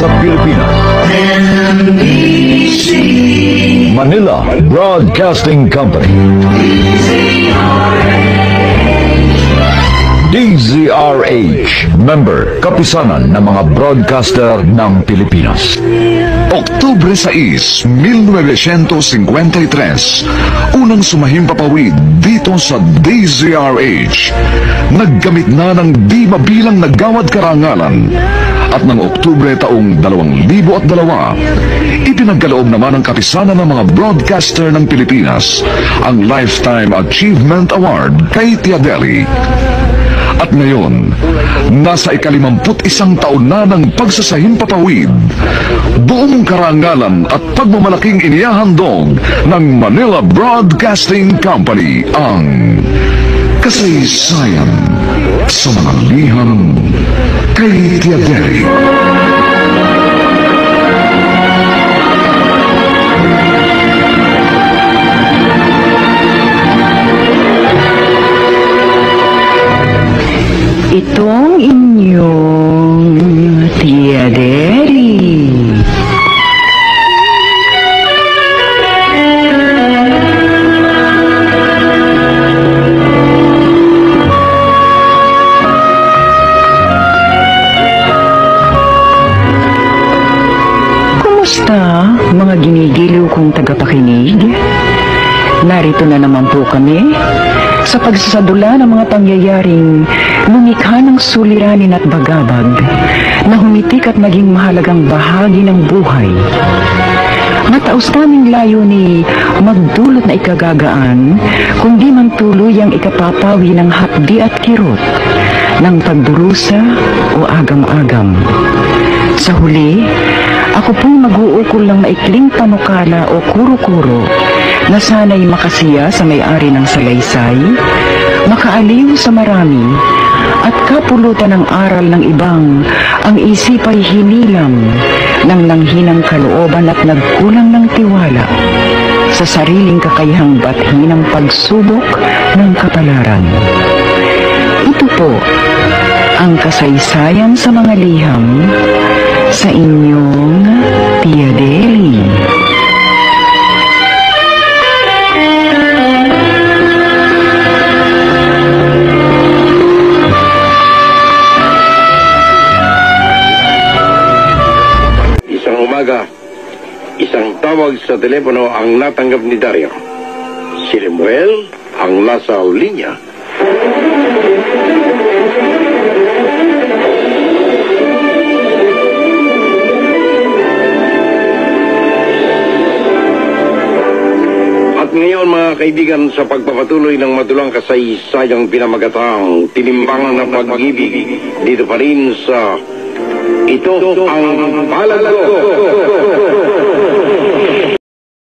sa Pilipinas. NBC Manila Broadcasting Company. DZRH, member, kapisanan ng mga broadcaster ng Pilipinas. Oktubre 6, 1953, unang sumahimpapawid dito sa DZRH. Naggamit na ng di mabilang na gawad karangalan. At ng Oktubre taong 2002, ipinagkaloob naman ng kapisanan ng mga broadcaster ng Pilipinas ang Lifetime Achievement Award kay Tia Deli. At ngayon, nasa ika-51 taon na ng pagsasahimpapawid, buong karangalan at pagmamalaking inihahandog ng Manila Broadcasting Company ang kasaysayan sa mga liham kay Tia Deli. Itong inyong Tia Deli. Kumusta, mga ginigiliw kong tagapakinig? Narito na naman po kami sa pagsasadula ng mga pangyayaring lumikha ng suliranin at bagabag na humitik at naging mahalagang bahagi ng buhay. Mataos naming layo ni magdulot na ikagagaan, kundi man tuluyang ikapapawi ng hapdi at kirot ng pagdurusa o agam-agam. Sa huli, ako pong mag-uukol ng maikling panukala o kuro-kuro na sana'y makasiya sa may-ari ng salaysay, makaaliw sa marami, at kapulutan ng aral ng ibang ang isip ay hinilam ng nanghinang kalooban at nagkulang ng tiwala sa sariling kakayahang bathi ng pagsubok ng kapalaran. Ito po ang kasaysayan sa mga liham sa inyong Tia Deli. Isang tawag sa telepono ang natanggap ni Dario. Si Lemuel ang nasa linya. At ngayon mga kaibigan, sa pagpapatuloy ng matulang kasaysayang pinamagatang Tinimbangan ng Pag-ibig, dito pa rin sa Ito ang Palad Ko.